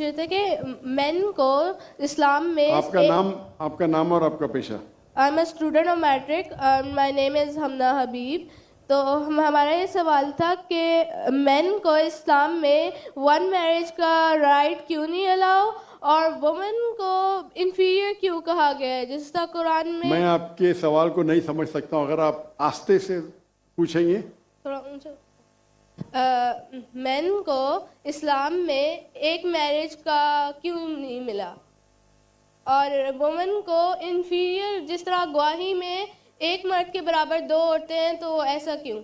थे कि मेन को इस्लाम में आपका नाम और आपका पेशा। I am a student of matric, my name is Hamna Habib. तो हमारा ये सवाल था कि मेन को इस्लाम में वन मैरिज का राइट क्यों नहीं अलाउ और वुमेन को इन्फीरियर क्यों कहा गया है, जिस तरह कुरान में। मैं आपके सवाल को नहीं समझ सकता हूँ, अगर आप आस्ते से पूछेंगे। थोड़ा ऊंचा। मेन को इस्लाम में एक मैरिज का क्यों नहीं मिला और वुमेन को इन्फीरियर, जिस तरह गवाही में एक मर्द के बराबर दो औरतें हैं, तो ऐसा क्यों?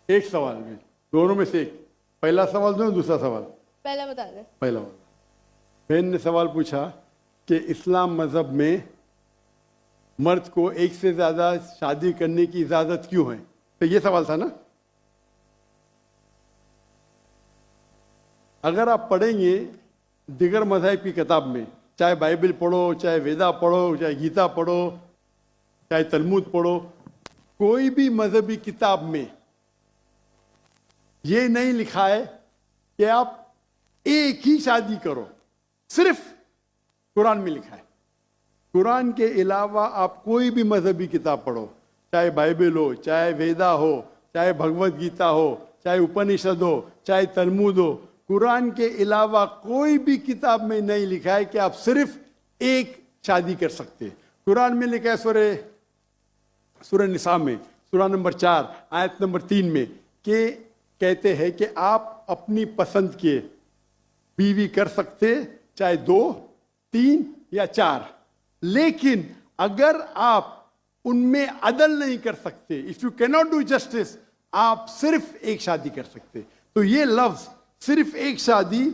एक सवाल में दोनों में से एक। पहला सवाल दो, दूसरा सवाल। पहला बता दें। पहला बहन ने सवाल पूछा कि इस्लाम मजहब में मर्द को एक से ज्यादा शादी करने की इजाजत क्यों है, तो ये सवाल था ना। अगर आप पढ़ेंगे दिगर मज़हब की किताब में, चाहे बाइबल पढ़ो, चाहे वेदा पढ़ो, चाहे गीता पढ़ो, चाहे तलमुद पढ़ो, कोई भी मजहबी किताब में ये नहीं लिखा है कि आप एक ही शादी करो। सिर्फ कुरान में लिखा है। कुरान के अलावा आप कोई भी मजहबी किताब पढ़ो, चाहे बाइबल हो, चाहे वेदा हो, चाहे भगवत गीता हो, चाहे उपनिषद हो, चाहे तलमुद हो, कुरान के अलावा कोई भी किताब में नहीं लिखा है कि आप सिर्फ एक शादी कर सकते हैं। कुरान में लिखा है सूरह निसा में, सूरह नंबर 4 आयत नंबर 3 में, कि कहते हैं कि आप अपनी पसंद के बीवी कर सकते, चाहे 2, 3 या 4, लेकिन अगर आप उनमें अदल नहीं कर सकते, if you cannot do justice, आप सिर्फ एक शादी कर सकते। तो ये लफ्ज सिर्फ एक शादी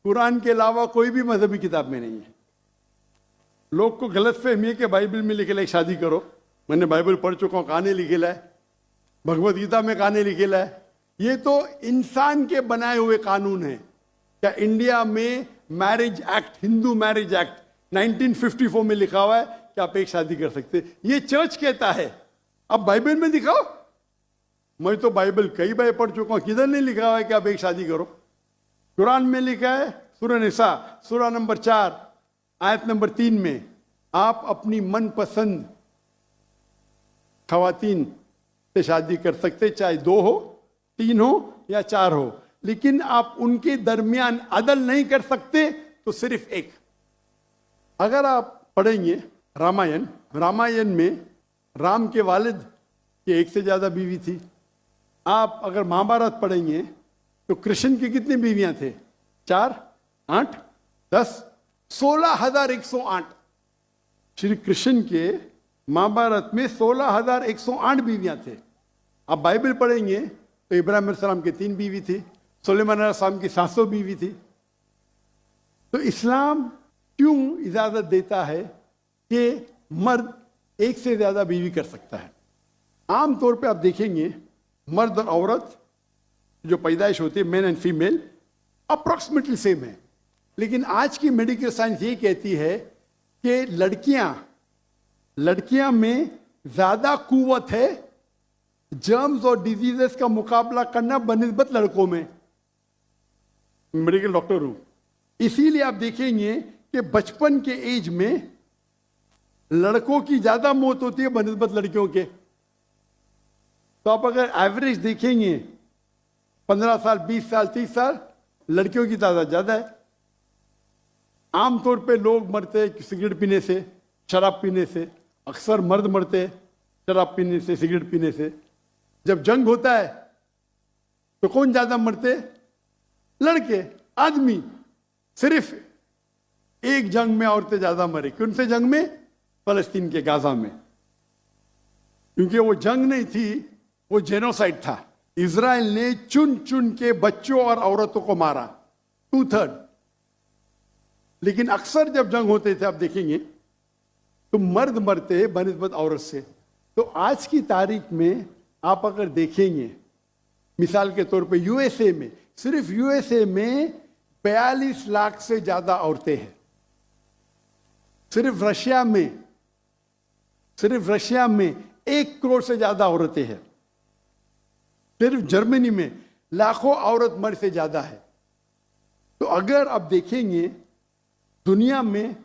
कुरान के अलावा कोई भी मजहबी किताब में नहीं है। लोग को गलत फहमी है कि बाइबल में लिखेला है शादी करो। मैंने बाइबल पढ़ चुका हूं, कहानी लिखेला है, भगवत गीता में कहानी लिखेला है। ये तो इंसान के बनाए हुए कानून है। क्या इंडिया में marriage act, Hindu marriage act 1954 में लिखा हुआ है कि आप एक शादी कर सकते, ये चर्च कहता है। अब बाइबल में दिखाओ। मैं तो बाइबल कई बार पढ़ चुका हूं, किधर नहीं लिखा हुआ है कि आप एक शादी करो। कुरान में लिखा है सूरह निसा सूरह नंबर 4 आयत नंबर 3 में, आप अपनी मनपसंद खवातीन से शादी कर सकते, चाहे 2 हो, 3 हो या 4 हो, लेकिन आप उनके दरमियान अदल नहीं कर सकते, तो सिर्फ एक। अगर आप पढ़ेंगे रामायण में राम के वालिद की एक से ज्यादा बीवी थी। आप अगर महाभारत पढ़ेंगे तो कृष्ण की कितनी बीवियां थे? 4, 8, 10, 16,108। श्री कृष्ण के महाभारत में 16,108 बीवियां थे। आप बाइबल पढ़ेंगे तो इब्राहिम अलैहिस्सलाम की 3 बीवी थी, सुलेमान अलैहिस्सलाम की 700 बीवी थी। तो इस्लाम क्यों इजाजत देता है कि मर्द एक से ज्यादा बीवी कर सकता है? आमतौर पे आप देखेंगे मर्द और औरत जो पैदाइश होती है, main and female, approximately same है। लेकिन आज की मेडिकल साइंस ये कहती है कि लड़कियां में ज्यादा कुव्वत है जर्म्स और डिजीजेस का मुकाबला करना बनिस्बत लड़कों में। मेडिकल डॉक्टर हूं, इसीलिए आप देखेंगे कि बचपन के एज में लड़कों की ज्यादा मौत होती है बनिस्बत लड़कियों के। तो आप अगर एवरेज देखेंगे 15 साल, 20 साल, 30 साल, लड़कियों की तादाद ज्यादा है। आमतौर पे लोग मरते हैं सिगरेट पीने से, शराब पीने से। अक्सर मर्द मरते हैं शराब पीने से, सिगरेट पीने से। जब जंग होता है तो कौन ज्यादा मरते? लड़के, आदमी। सिर्फ एक जंग में औरतें ज्यादा मरी। कौन से जंग में? फलस्तीन के गाजा में। क्योंकि वो जंग नहीं थी, वो जेनोसाइड था। इजराइल ने चुन चुन के बच्चों और औरतों को मारा, 2/3। लेकिन अक्सर जब जंग होते थे, आप देखेंगे तो मर्द मरते हैं बनिस्बत औरत से। तो आज की तारीख में आप अगर देखेंगे, मिसाल के तौर पे यूएसए में, सिर्फ यूएसए में 42 लाख से ज्यादा औरतें हैं। सिर्फ रशिया में 1 करोड़ से ज्यादा औरतें हैं। सिर्फ जर्मनी में लाखों औरत मर्द से ज्यादा है। तो अगर आप देखेंगे दुनिया में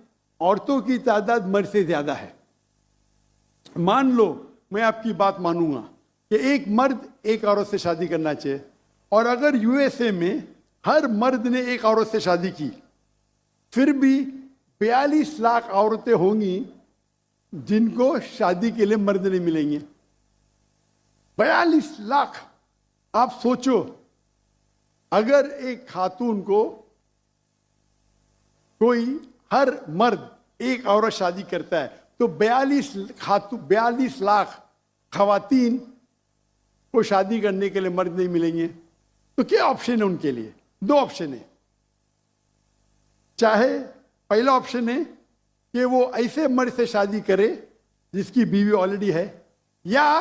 औरतों की तादाद मर्द से ज्यादा है। मान लो मैं आपकी बात मानूंगा कि एक मर्द एक औरत से शादी करना चाहिए, और अगर यूएसए में हर मर्द ने एक औरत से शादी की, फिर भी 42 लाख औरतें होंगी जिनको शादी के लिए मर्द नहीं मिलेंगे। 42 लाख। आप सोचो, अगर एक खातून को कोई हर मर्द एक औरत शादी करता है तो 42 लाख खवातीन को शादी करने के लिए मर्द नहीं मिलेंगे। तो क्या ऑप्शन है उनके लिए? 2 ऑप्शन है। चाहे पहला ऑप्शन है कि वो ऐसे मर्द से शादी करे जिसकी बीवी ऑलरेडी है, या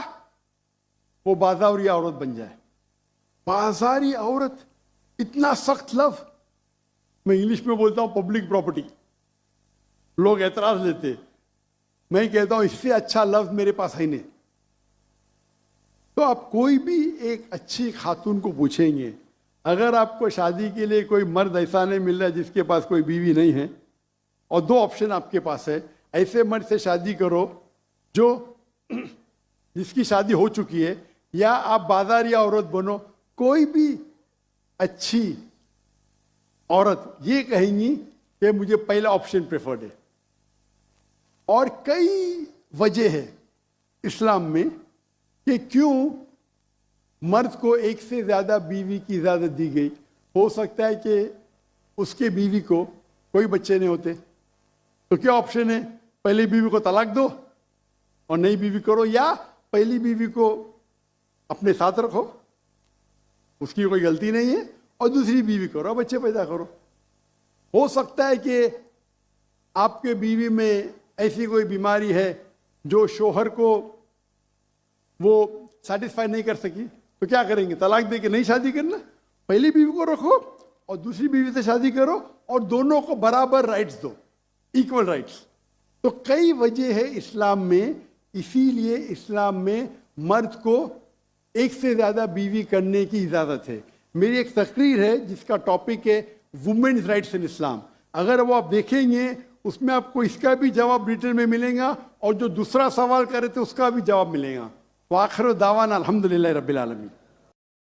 वो बाजारी औरत बन जाए। बाजारी औरत, इतना सख्त लफ्ज, मैं इंग्लिश में बोलता हूं पब्लिक प्रॉपर्टी। लोग एतराज लेते, मैं कहता हूं इससे अच्छा लफ्ज मेरे पास है नहीं। तो आप कोई भी एक अच्छी खातून को पूछेंगे, अगर आपको शादी के लिए कोई मर्द ऐसा नहीं मिल रहा है जिसके पास कोई बीवी नहीं है, और 2 ऑप्शन आपके पास है, ऐसे मर्द से शादी करो जो जिसकी शादी हो चुकी है, या आप बाजारी औरत बनो। कोई भी अच्छी औरत ये कहेंगी कि मुझे पहला ऑप्शन प्रेफर्ड है। और कई वजह है इस्लाम में कि क्यों मर्द को एक से ज्यादा बीवी की इजाजत दी गई। हो सकता है कि उसके बीवी को कोई बच्चे नहीं होते, तो क्या ऑप्शन है? पहली बीवी को तलाक दो और नई बीवी करो, या पहली बीवी को अपने साथ रखो, उसकी कोई गलती नहीं है, और दूसरी बीवी करो, बच्चे पैदा करो। हो सकता है कि आपके बीवी में ऐसी कोई बीमारी है जो शोहर को वो सेटिस्फाई नहीं कर सकी, तो क्या करेंगे? तलाक दे के नहीं शादी करना, पहली बीवी को रखो और दूसरी बीवी से शादी करो, और दोनों को बराबर राइट्स दो, इक्वल राइट्स। तो कई वजह है इस्लाम में, इसीलिए इस्लाम में मर्द को एक से ज्यादा बीवी करने की इजाजत है। मेरी एक तकरीर है जिसका टॉपिक है वुमेन्स राइट्स इन इस्लाम। अगर वो आप देखेंगे उसमें आपको इसका भी जवाब डिटेल में मिलेगा, और जो दूसरा सवाल करे थे उसका भी जवाब मिलेगा। वाखिर दावाना अल्हम्दुलिल्लाह रब्बिल आलमीन।